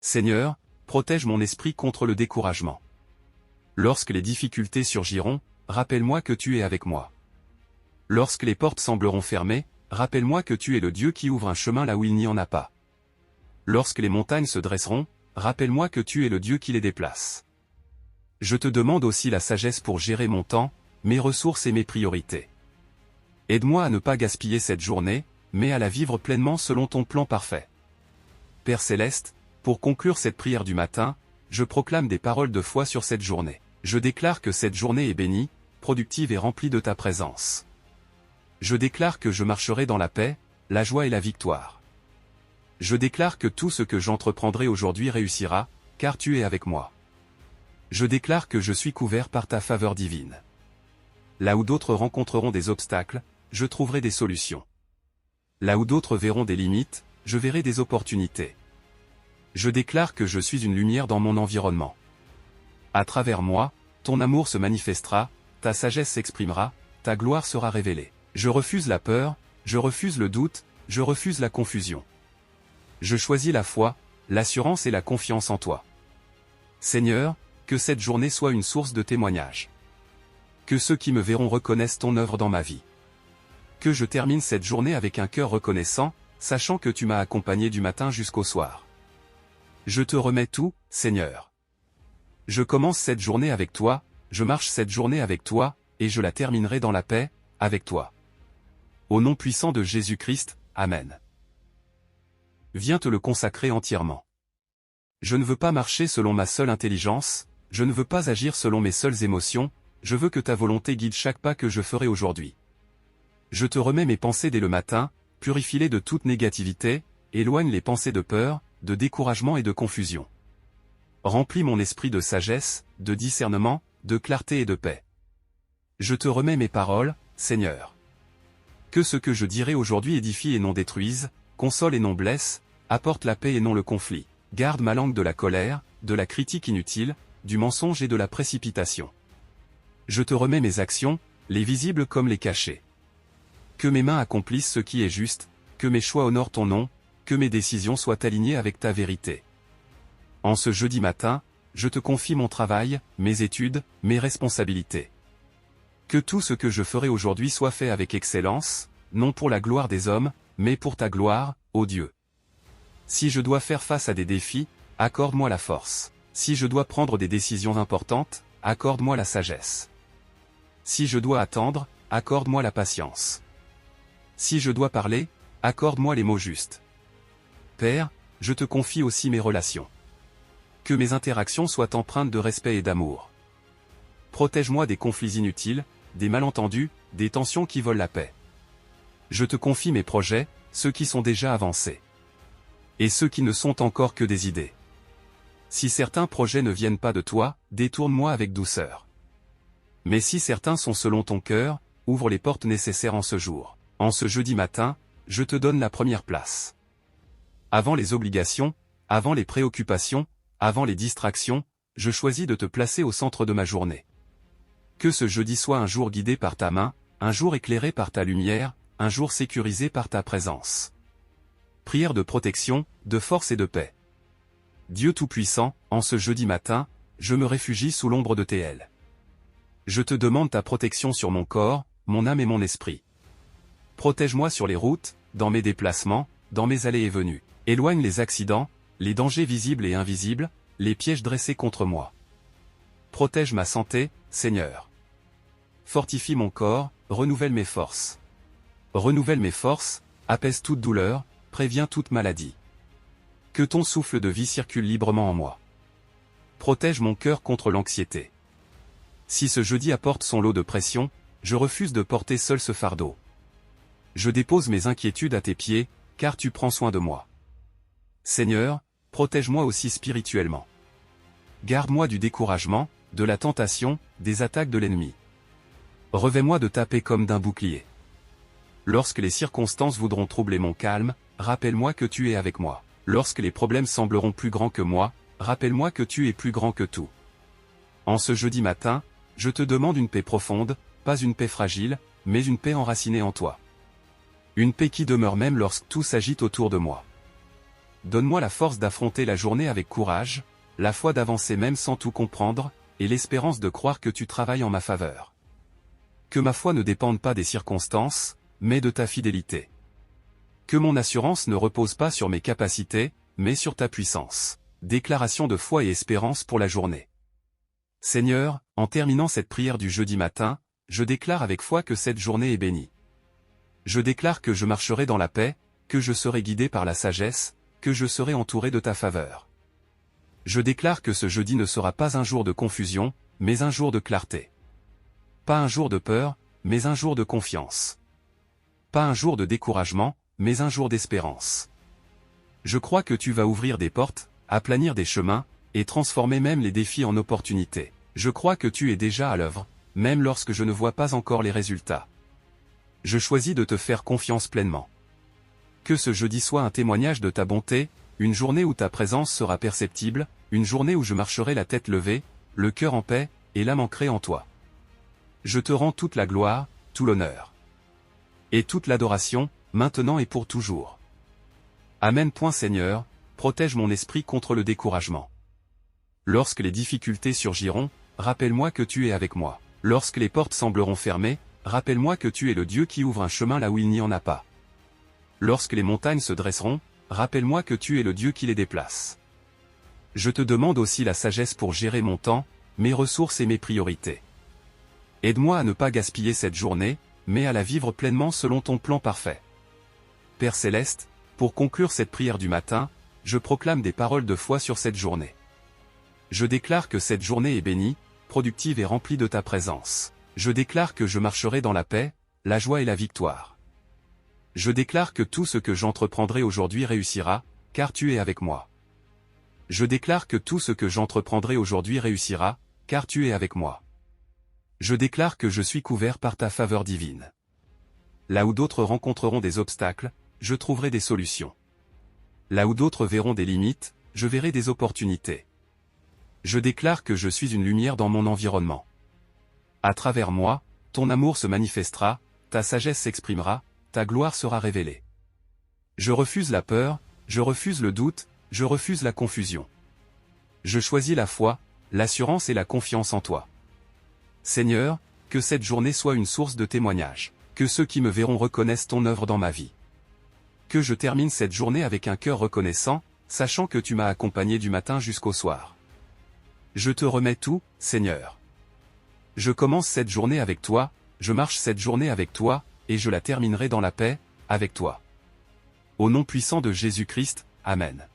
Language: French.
Seigneur, protège mon esprit contre le découragement. Lorsque les difficultés surgiront, rappelle-moi que tu es avec moi. Lorsque les portes sembleront fermées, rappelle-moi que tu es le Dieu qui ouvre un chemin là où il n'y en a pas. Lorsque les montagnes se dresseront, rappelle-moi que tu es le Dieu qui les déplace. Je te demande aussi la sagesse pour gérer mon temps, mes ressources et mes priorités. Aide-moi à ne pas gaspiller cette journée, mais à la vivre pleinement selon ton plan parfait. Père Céleste, pour conclure cette prière du matin, je proclame des paroles de foi sur cette journée. Je déclare que cette journée est bénie, productive et remplie de ta présence. Je déclare que je marcherai dans la paix, la joie et la victoire. Je déclare que tout ce que j'entreprendrai aujourd'hui réussira, car tu es avec moi. Je déclare que je suis couvert par ta faveur divine. Là où d'autres rencontreront des obstacles, je trouverai des solutions. Là où d'autres verront des limites, je verrai des opportunités. Je déclare que je suis une lumière dans mon environnement. À travers moi, ton amour se manifestera, ta sagesse s'exprimera, ta gloire sera révélée. Je refuse la peur, je refuse le doute, je refuse la confusion. Je choisis la foi, l'assurance et la confiance en toi. Seigneur, que cette journée soit une source de témoignage. Que ceux qui me verront reconnaissent ton œuvre dans ma vie. Que je termine cette journée avec un cœur reconnaissant, sachant que tu m'as accompagné du matin jusqu'au soir. Je te remets tout, Seigneur. Je commence cette journée avec toi, je marche cette journée avec toi, et je la terminerai dans la paix, avec toi. Au nom puissant de Jésus-Christ, Amen. Viens te le consacrer entièrement. Je ne veux pas marcher selon ma seule intelligence, je ne veux pas agir selon mes seules émotions, je veux que ta volonté guide chaque pas que je ferai aujourd'hui. Je te remets mes pensées dès le matin, purifie-les de toute négativité, éloigne les pensées de peur, de découragement et de confusion. Remplis mon esprit de sagesse, de discernement, de clarté et de paix. Je te remets mes paroles, Seigneur. Que ce que je dirai aujourd'hui édifie et non détruise, console et non blesse, apporte la paix et non le conflit. Garde ma langue de la colère, de la critique inutile, du mensonge et de la précipitation. Je te remets mes actions, les visibles comme les cachées. Que mes mains accomplissent ce qui est juste, que mes choix honorent ton nom, que mes décisions soient alignées avec ta vérité. En ce jeudi matin, je te confie mon travail, mes études, mes responsabilités. Que tout ce que je ferai aujourd'hui soit fait avec excellence, non pour la gloire des hommes, mais pour ta gloire, ô Dieu. Si je dois faire face à des défis, accorde-moi la force. Si je dois prendre des décisions importantes, accorde-moi la sagesse. Si je dois attendre, accorde-moi la patience. Si je dois parler, accorde-moi les mots justes. Père, je te confie aussi mes relations. Que mes interactions soient empreintes de respect et d'amour. Protège-moi des conflits inutiles, des malentendus, des tensions qui volent la paix. Je te confie mes projets, ceux qui sont déjà avancés. Et ceux qui ne sont encore que des idées. Si certains projets ne viennent pas de toi, détourne-moi avec douceur. Mais si certains sont selon ton cœur, ouvre les portes nécessaires en ce jour. En ce jeudi matin, je te donne la première place. Avant les obligations, avant les préoccupations, avant les distractions, je choisis de te placer au centre de ma journée. Que ce jeudi soit un jour guidé par ta main, un jour éclairé par ta lumière, un jour sécurisé par ta présence. Prière de protection, de force et de paix. Dieu Tout-Puissant, en ce jeudi matin, je me réfugie sous l'ombre de tes ailes. Je te demande ta protection sur mon corps, mon âme et mon esprit. Protège-moi sur les routes, dans mes déplacements, dans mes allées et venues. Éloigne les accidents, les dangers visibles et invisibles, les pièges dressés contre moi. Protège ma santé, Seigneur. Fortifie mon corps, renouvelle mes forces. Renouvelle mes forces, apaise toute douleur, préviens toute maladie. Que ton souffle de vie circule librement en moi. Protège mon cœur contre l'anxiété. Si ce jeudi apporte son lot de pression, je refuse de porter seul ce fardeau. Je dépose mes inquiétudes à tes pieds, car tu prends soin de moi. Seigneur, protège-moi aussi spirituellement. Garde-moi du découragement, de la tentation, des attaques de l'ennemi. Revêt-moi de ta paix comme d'un bouclier. Lorsque les circonstances voudront troubler mon calme, rappelle-moi que tu es avec moi. Lorsque les problèmes sembleront plus grands que moi, rappelle-moi que tu es plus grand que tout. En ce jeudi matin, je te demande une paix profonde, pas une paix fragile, mais une paix enracinée en toi. Une paix qui demeure même lorsque tout s'agite autour de moi. donne-moi la force d'affronter la journée avec courage, la foi d'avancer même sans tout comprendre, et l'espérance de croire que tu travailles en ma faveur. Que ma foi ne dépende pas des circonstances, mais de ta fidélité. Que mon assurance ne repose pas sur mes capacités, mais sur ta puissance. Déclaration de foi et espérance pour la journée. Seigneur, en terminant cette prière du jeudi matin, je déclare avec foi que cette journée est bénie. Je déclare que je marcherai dans la paix, que je serai guidé par la sagesse, que je serai entouré de ta faveur. Je déclare que ce jeudi ne sera pas un jour de confusion, mais un jour de clarté. Pas un jour de peur, mais un jour de confiance. Pas un jour de découragement, mais un jour d'espérance. Je crois que tu vas ouvrir des portes, aplanir des chemins, et transformer même les défis en opportunités. Je crois que tu es déjà à l'œuvre, même lorsque je ne vois pas encore les résultats. Je choisis de te faire confiance pleinement. Que ce jeudi soit un témoignage de ta bonté, une journée où ta présence sera perceptible, une journée où je marcherai la tête levée, le cœur en paix, et l'âme ancrée en toi. Je te rends toute la gloire, tout l'honneur. Et toute l'adoration, maintenant et pour toujours. Amen. Seigneur, protège mon esprit contre le découragement. Lorsque les difficultés surgiront, rappelle-moi que tu es avec moi. Lorsque les portes sembleront fermées, rappelle-moi que tu es le Dieu qui ouvre un chemin là où il n'y en a pas. Lorsque les montagnes se dresseront, rappelle-moi que tu es le Dieu qui les déplace. Je te demande aussi la sagesse pour gérer mon temps, mes ressources et mes priorités. Aide-moi à ne pas gaspiller cette journée, mais à la vivre pleinement selon ton plan parfait. Père Céleste, pour conclure cette prière du matin, je proclame des paroles de foi sur cette journée. Je déclare que cette journée est bénie, productive et remplie de ta présence. Je déclare que je marcherai dans la paix, la joie et la victoire. Je déclare que tout ce que j'entreprendrai aujourd'hui réussira, car tu es avec moi. Je déclare que tout ce que j'entreprendrai aujourd'hui réussira, car tu es avec moi. Je déclare que je suis couvert par ta faveur divine. Là où d'autres rencontreront des obstacles, je trouverai des solutions. Là où d'autres verront des limites, je verrai des opportunités. Je déclare que je suis une lumière dans mon environnement. À travers moi, ton amour se manifestera, ta sagesse s'exprimera, ta gloire sera révélée. Je refuse la peur, je refuse le doute, je refuse la confusion. Je choisis la foi, l'assurance et la confiance en toi. Seigneur, que cette journée soit une source de témoignage, que ceux qui me verront reconnaissent ton œuvre dans ma vie. Que je termine cette journée avec un cœur reconnaissant, sachant que tu m'as accompagné du matin jusqu'au soir. Je te remets tout, Seigneur. Je commence cette journée avec toi, je marche cette journée avec toi, et je la terminerai dans la paix, avec toi. Au nom puissant de Jésus-Christ, Amen.